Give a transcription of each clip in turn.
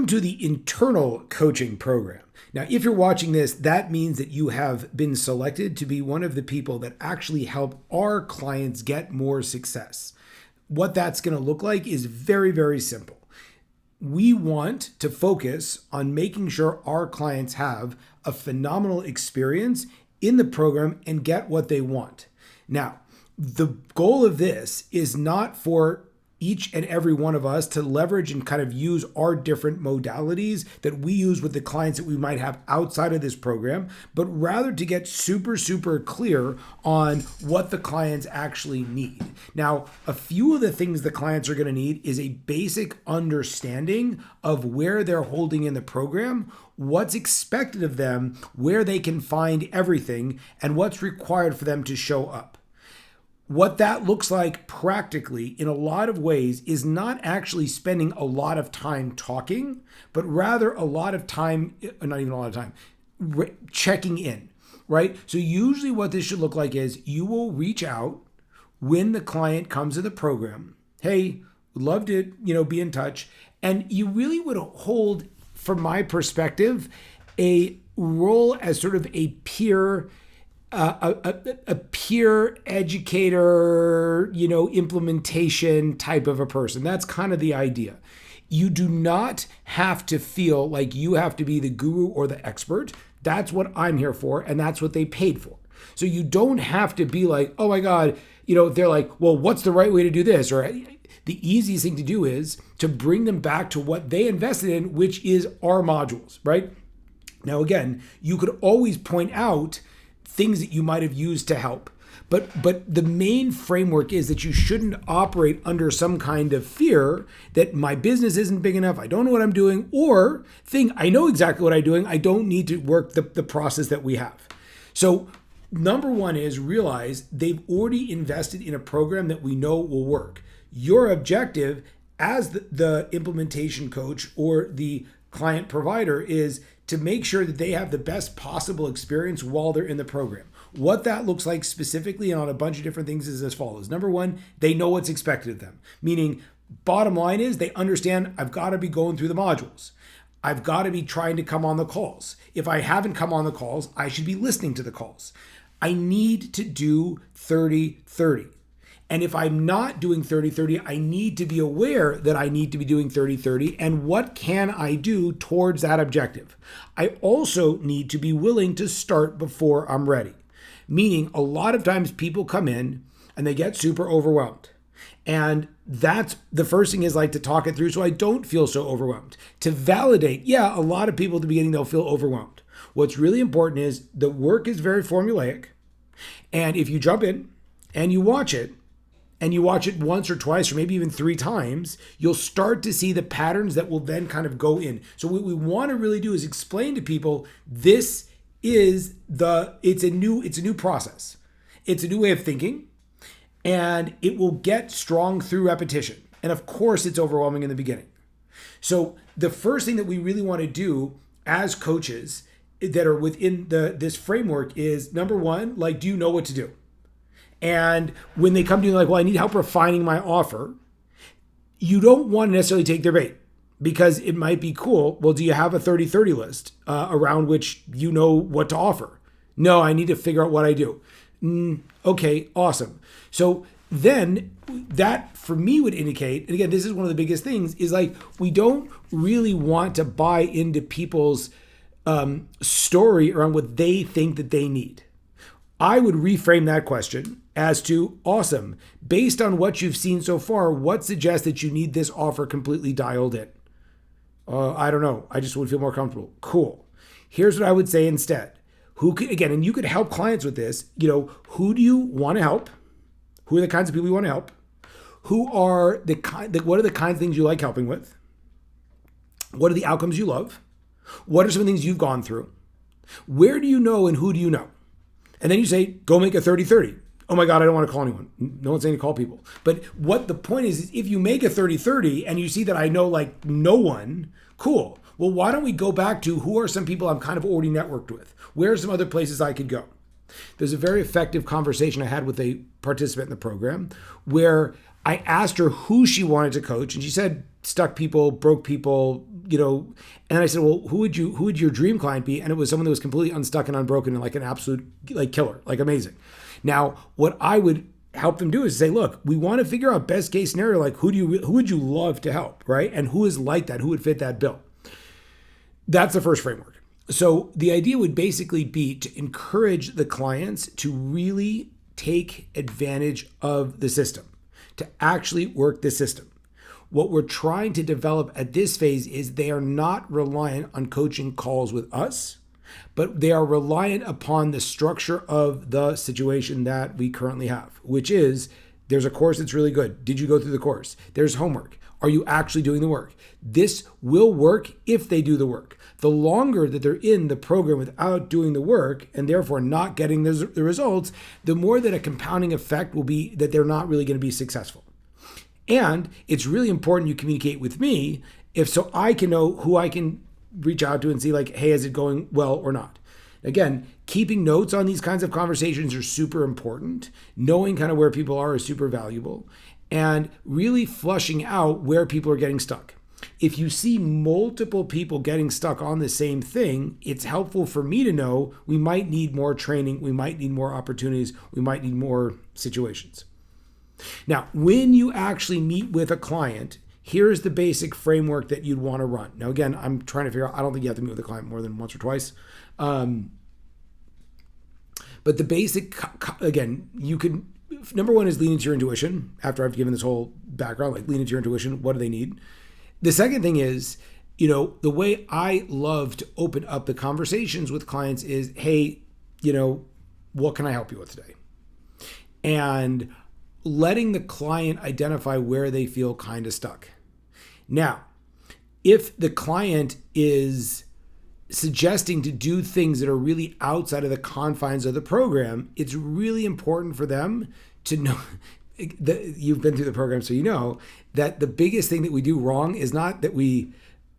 To the internal coaching program. Now, if you're watching this, that means that you have been selected to be one of the people that actually help our clients get more success. What that's going to look like is very, very simple. We want to focus on making sure our clients have a phenomenal experience in the program and get what they want. Now, the goal of this is not for each and every one of us to leverage and kind of use our different modalities that we use with the clients that we might have outside of this program, but rather to get super, super clear on what the clients actually need. Now, a few of the things the clients are going to need is a basic understanding of where they're holding in the program, what's expected of them, where they can find everything, and what's required for them to show up. What that looks like practically in a lot of ways is not actually spending a lot of time talking, but rather a lot of time, not even a lot of time, checking in, right? So usually what this should look like is you will reach out when the client comes to the program. Hey, would love to, be in touch. And you really would hold, from my perspective, a role as sort of a peer peer educator, implementation type of a person. That's kind of the idea. You do not have to feel like you have to be the guru or the expert. That's what I'm here for, and that's what they paid for. So you don't have to be like, oh my God, they're like, well, what's the right way to do this? Or the easiest thing to do is to bring them back to what they invested in, which is our modules, right? Now, again, you could always point out things that you might have used to help. But the main framework is that you shouldn't operate under some kind of fear that my business isn't big enough, I don't know what I'm doing, or think I know exactly what I'm doing, I don't need to work the process that we have. So number one is realize they've already invested in a program that we know will work. Your objective as the implementation coach or the client provider is to make sure that they have the best possible experience while they're in the program. What that looks like specifically and on a bunch of different things is as follows. Number one, they know what's expected of them. Meaning, bottom line is they understand I've got to be going through the modules. I've got to be trying to come on the calls. If I haven't come on the calls, I should be listening to the calls. I need to do 30-30. And if I'm not doing 30-30, I need to be aware that I need to be doing 30-30 and what can I do towards that objective. I also need to be willing to start before I'm ready. Meaning a lot of times people come in and they get super overwhelmed. And that's the first thing is like to talk it through so I don't feel so overwhelmed. To validate, a lot of people at the beginning, they'll feel overwhelmed. What's really important is the work is very formulaic. And if you jump in and you watch it, once or twice or maybe even 3 times, you'll start to see the patterns that will then kind of go in. So what we want to really do is explain to people this is it's a new process. It's a new way of thinking, and it will get strong through repetition. And of course, it's overwhelming in the beginning. So the first thing that we really want to do as coaches that are within this framework is number one, do you know what to do? And when they come to you like, well, I need help refining my offer, you don't want to necessarily take their bait because it might be cool. Well, do you have a 30-30 list around which you know what to offer? No, I need to figure out what I do. Okay, awesome. So then that for me would indicate, and again, this is one of the biggest things, is we don't really want to buy into people's story around what they think that they need. I would reframe that question as to, awesome, based on what you've seen so far, what suggests that you need this offer completely dialed in? I don't know. I just would feel more comfortable. Cool. Here's what I would say instead. And you could help clients with this, who do you want to help? Who are the kinds of people you want to help? What are the kinds of things you like helping with? What are the outcomes you love? What are some of the things you've gone through? Where do you know and who do you know? And then you say, go make a 30-30. Oh my God, I don't want to call anyone. No one's saying to call people. But what the point is if you make a 30-30 and you see that I know no one, cool. Well, why don't we go back to who are some people I'm kind of already networked with? Where are some other places I could go? There's a very effective conversation I had with a participant in the program where I asked her who she wanted to coach. And she said, stuck people, broke people, and I said, well, who would your dream client be? And it was someone that was completely unstuck and unbroken and like an absolute like killer, like amazing. Now, what I would help them do is say, look, we want to figure out best case scenario, like who would you love to help, right? And who is like that, who would fit that bill? That's the first framework. So the idea would basically be to encourage the clients to really take advantage of the system, to actually work the system. What we're trying to develop at this phase is they are not reliant on coaching calls with us, but they are reliant upon the structure of the situation that we currently have, which is there's a course that's really good. Did you go through the course? There's homework. Are you actually doing the work? This will work if they do the work. The longer that they're in the program without doing the work and therefore not getting the results, the more that a compounding effect will be that they're not really going to be successful. And it's really important you communicate with me so I can know who I can reach out to and see like, hey, is it going well or not? Again, keeping notes on these kinds of conversations are super important. Knowing kind of where people are is super valuable. And really flushing out where people are getting stuck. If you see multiple people getting stuck on the same thing, it's helpful for me to know we might need more training, we might need more opportunities, we might need more situations. Now, when you actually meet with a client, here's the basic framework that you'd want to run. Now, again, I'm trying to figure out, I don't think you have to meet with a client more than once or twice. But the basic, again, you can, number one is lean into your intuition. After I've given this whole background, like lean into your intuition, what do they need? The second thing is, the way I love to open up the conversations with clients is, hey, what can I help you with today? And letting the client identify where they feel kind of stuck. Now, if the client is suggesting to do things that are really outside of the confines of the program, it's really important for them to know that you've been through the program, so you know that the biggest thing that we do wrong is not that we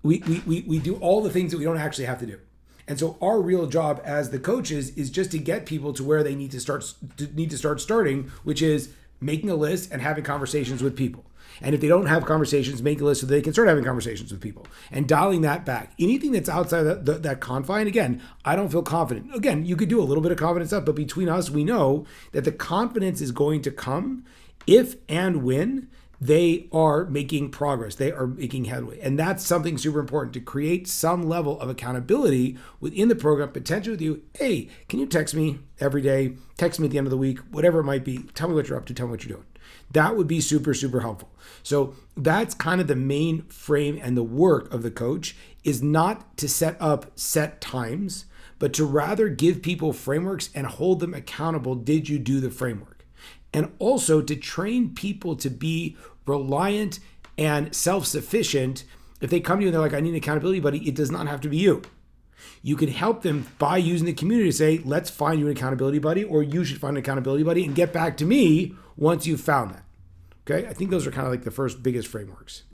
do all the things that we don't actually have to do. And so our real job as the coaches is just to get people to where they need to start starting, which is making a list and having conversations with people. And if they don't have conversations, make a list so they can start having conversations with people and dialing that back. Anything that's outside that confine, again, I don't feel confident. Again, you could do a little bit of confidence stuff, but between us, we know that the confidence is going to come if and when they are making progress, they are making headway. And that's something super important, to create some level of accountability within the program, potentially with you. Hey, can you text me every day? Text me at the end of the week, whatever it might be. Tell me what you're up to, tell me what you're doing. That would be super, super helpful. So that's kind of the main frame and the work of the coach, is not to set up set times, but to rather give people frameworks and hold them accountable. Did you do the framework? And also to train people to be reliant and self-sufficient. If they come to you and they're like, I need an accountability buddy, it does not have to be you. You can help them by using the community to say, let's find you an accountability buddy, or you should find an accountability buddy and get back to me once you've found that. Okay, I think those are kind of like the first biggest frameworks.